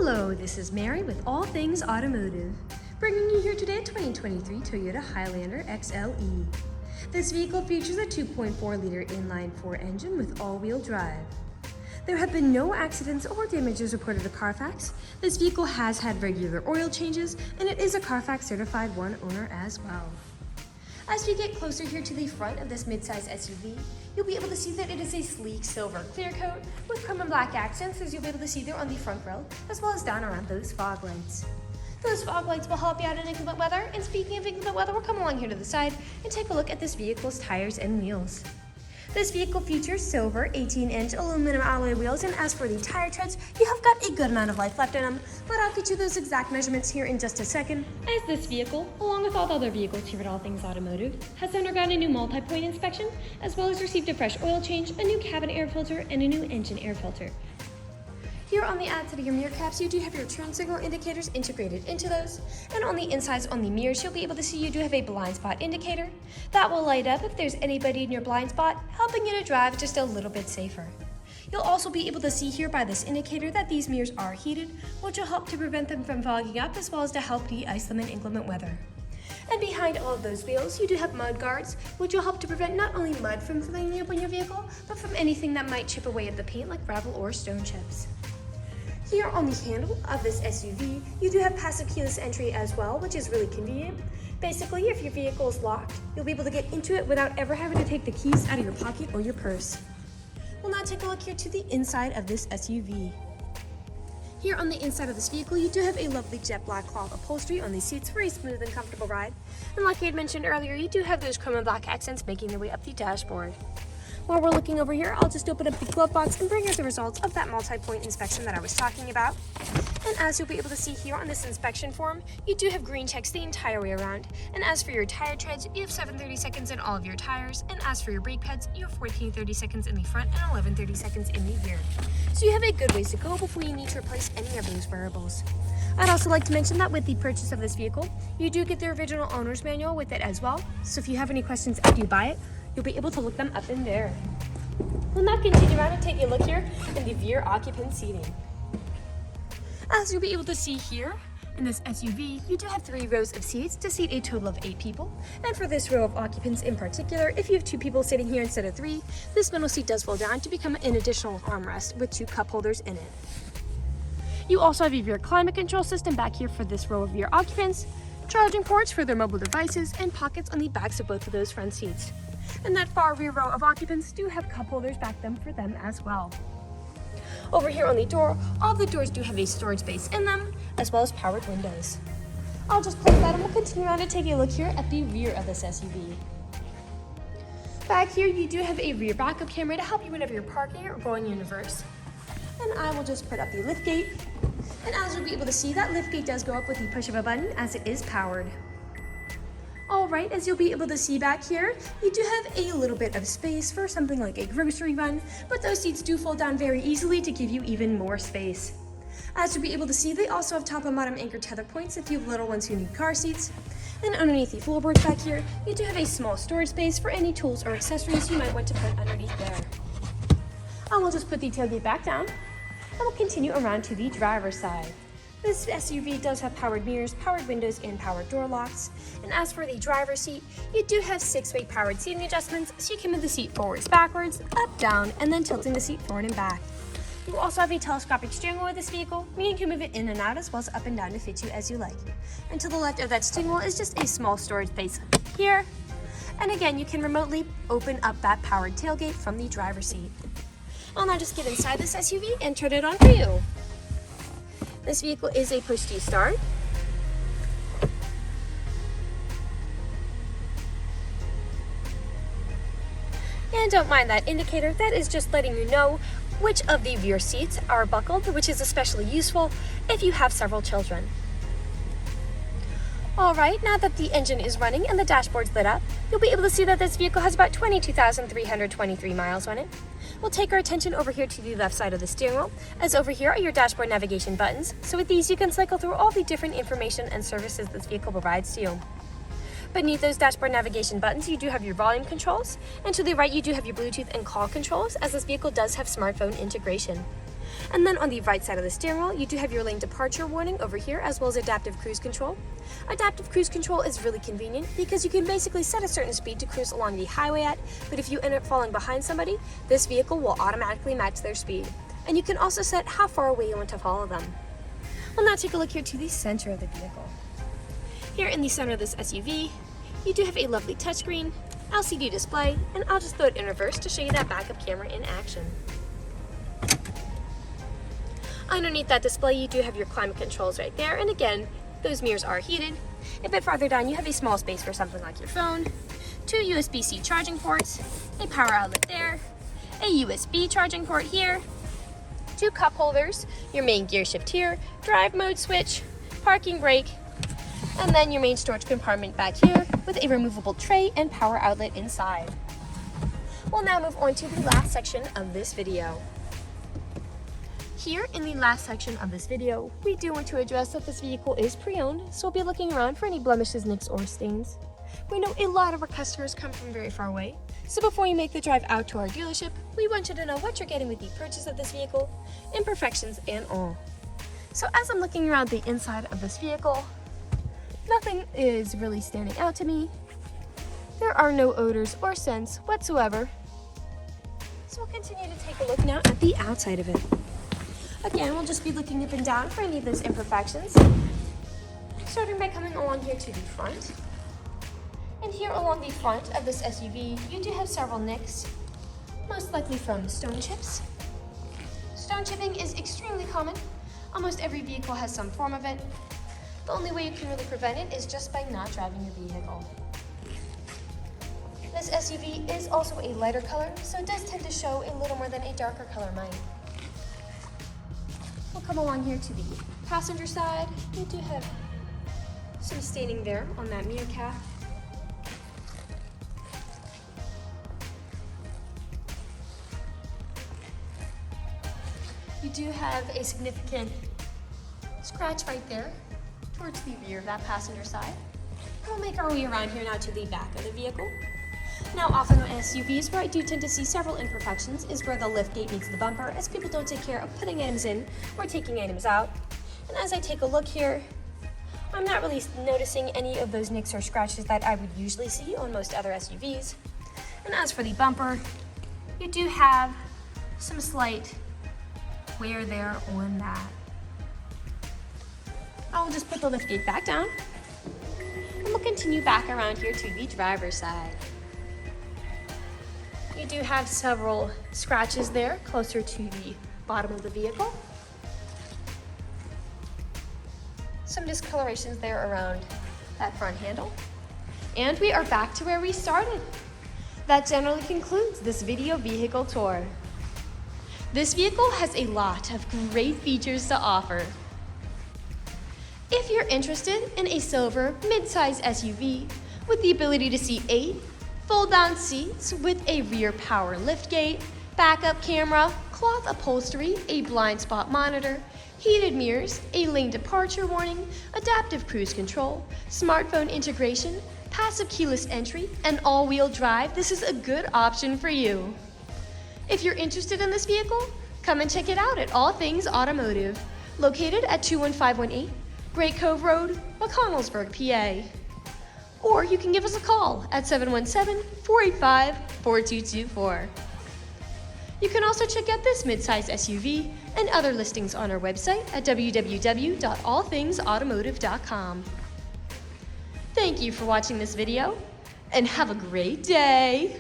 Hello, this is Mary with All Things Automotive, bringing you here today a 2023 Toyota Highlander XLE. This vehicle features a 2.4-liter inline-4 engine with all-wheel drive. There have been no accidents or damages reported to CARFAX. This vehicle has had regular oil changes, and it is a CARFAX certified one owner as well. As we get closer here to the front of this midsize SUV, you'll be able to see that it is a sleek silver clear coat with chrome and black accents, as you'll be able to see there on the front grille, as well as down around those fog lights. Those fog lights will help you out in inclement weather, and speaking of inclement weather, we'll come along here to the side and take a look at this vehicle's tires and wheels. This vehicle features silver 18-inch aluminum alloy wheels, and as for the tire treads, you have got a good amount of life left in them, but I'll get you those exact measurements here in just a second. As this vehicle, along with all the other vehicles here at All Things Automotive, has undergone a new multi-point inspection, as well as received a fresh oil change, a new cabin air filter, and a new engine air filter. Here on the outside of your mirror caps, you do have your turn signal indicators integrated into those. And on the insides on the mirrors, you'll be able to see you do have a blind spot indicator. That will light up if there's anybody in your blind spot, helping you to drive just a little bit safer. You'll also be able to see here by this indicator that these mirrors are heated, which will help to prevent them from fogging up, as well as to help de-ice them in inclement weather. And behind all of those wheels, you do have mud guards, which will help to prevent not only mud from filling up on your vehicle, but from anything that might chip away at the paint like gravel or stone chips. Here on the handle of this SUV, you do have passive keyless entry as well, which is really convenient. Basically, if your vehicle is locked, you'll be able to get into it without ever having to take the keys out of your pocket or your purse. We'll now take a look here to the inside of this SUV. Here on the inside of this vehicle, you do have a lovely jet black cloth upholstery on the seats for a smooth and comfortable ride. And like I had mentioned earlier, you do have those chrome and black accents making their way up the dashboard. While we're looking over here, I'll just open up the glove box and bring out the results of that multi-point inspection that I was talking about. And as you'll be able to see here on this inspection form, you do have green checks the entire way around. And as for your tire treads, you have 730 seconds in all of your tires. And as for your brake pads, you have 1430 seconds in the front and 1130 seconds in the rear. So you have a good ways to go before you need to replace any of those variables. I'd also like to mention that with the purchase of this vehicle, you do get the original owner's manual with it as well. So if you have any questions after you buy it, you'll be able to look them up in there. We'll now continue around and take a look here in the rear occupant seating. As you'll be able to see here in this SUV, you do have 3 rows of seats to seat a total of 8 people. And for this row of occupants in particular, if you have 2 people sitting here instead of 3, this middle seat does fold down to become an additional armrest with 2 cup holders in it. You also have a rear climate control system back here for this row of rear occupants, charging ports for their mobile devices, and pockets on the backs of both of those front seats. And that far rear row of occupants do have cup holders back them for them as well. Over here on the door, all the doors do have a storage space in them, as well as powered windows. I'll just close that and we'll continue around and take a look here at the rear of this SUV. Back here, you do have a rear backup camera to help you whenever you're parking or going in reverse. And I will just put up the liftgate. And as you'll be able to see, that liftgate does go up with the push of a button as it is powered. Alright, as you'll be able to see back here, you do have a little bit of space for something like a grocery run, but those seats do fold down very easily to give you even more space. As you'll be able to see, they also have top and bottom anchor tether points if you have little ones who need car seats. And underneath the floorboards back here, you do have a small storage space for any tools or accessories you might want to put underneath there. I will just put the tailgate back down, and we'll continue around to the driver's side. This SUV does have powered mirrors, powered windows, and powered door locks. And as for the driver's seat, you do have 6-way powered seating adjustments, so you can move the seat forwards, backwards, up, down, and then tilting the seat forward and back. You also have a telescopic steering wheel with this vehicle, meaning you can move it in and out as well as up and down to fit you as you like. And to the left of that steering wheel is just a small storage space here. And again, you can remotely open up that powered tailgate from the driver's seat. I'll now just get inside this SUV and turn it on for you. This vehicle is a push-to-start. And don't mind that indicator, that is just letting you know which of the rear seats are buckled, which is especially useful if you have several children. Alright, now that the engine is running and the dashboard's lit up, you'll be able to see that this vehicle has about 22,323 miles on it. We'll take our attention over here to the left side of the steering wheel, as over here are your dashboard navigation buttons. So with these, you can cycle through all the different information and services this vehicle provides to you. Beneath those dashboard navigation buttons, you do have your volume controls, and to the right, you do have your Bluetooth and call controls, as this vehicle does have smartphone integration. And then on the right side of the steering wheel, you do have your lane departure warning over here, as well as adaptive cruise control. Adaptive cruise control is really convenient because you can basically set a certain speed to cruise along the highway at, but if you end up falling behind somebody, this vehicle will automatically match their speed. And you can also set how far away you want to follow them. We'll now take a look here to the center of the vehicle. Here in the center of this SUV, you do have a lovely touchscreen, LCD display, and I'll just throw it in reverse to show you that backup camera in action. Underneath that display, you do have your climate controls right there, and again, those mirrors are heated. A bit farther down, you have a small space for something like your phone, 2 USB-C charging ports, a power outlet there, a USB charging port here, 2 cup holders, your main gear shift here, drive mode switch, parking brake, and then your main storage compartment back here with a removable tray and power outlet inside. We'll now move on to the last section of this video. Here in the last section of this video, we do want to address that this vehicle is pre-owned, so we'll be looking around for any blemishes, nicks, or stains. We know a lot of our customers come from very far away, so before you make the drive out to our dealership, we want you to know what you're getting with the purchase of this vehicle, imperfections and all. So as I'm looking around the inside of this vehicle, nothing is really standing out to me. There are no odors or scents whatsoever. So we'll continue to take a look now at the outside of it. Again, we'll just be looking up and down for any of those imperfections. Starting by coming along here to the front. And here along the front of this SUV, you do have several nicks, most likely from stone chips. Stone chipping is extremely common. Almost every vehicle has some form of it. The only way you can really prevent it is just by not driving your vehicle. This SUV is also a lighter color, so it does tend to show a little more than a darker color might. We'll come along here to the passenger side. We do have some staining there on that mirror cap. You do have a significant scratch right there towards the rear of that passenger side. We'll make our way around here now to the back of the vehicle. Now, often on SUVs, where I do tend to see several imperfections is where the liftgate meets the bumper, as people don't take care of putting items in or taking items out. And as I take a look here, I'm not really noticing any of those nicks or scratches that I would usually see on most other SUVs. And as for the bumper, you do have some slight wear there on that. I'll just put the liftgate back down, and we'll continue back around here to the driver's side. You do have several scratches there closer to the bottom of the vehicle. Some discolorations there around that front handle. And we are back to where we started. That generally concludes this video vehicle tour. This vehicle has a lot of great features to offer. If you're interested in a silver mid-size SUV with the ability to seat 8, fold-down seats with a rear power liftgate, backup camera, cloth upholstery, a blind spot monitor, heated mirrors, a lane departure warning, adaptive cruise control, smartphone integration, passive keyless entry, and all-wheel drive, this is a good option for you. If you're interested in this vehicle, come and check it out at All Things Automotive, located at 21518 Great Cove Road, McConnellsburg, PA. Or you can give us a call at 717-485-4224. You can also check out this midsize SUV and other listings on our website at www.allthingsautomotive.com. Thank you for watching this video, and have a great day!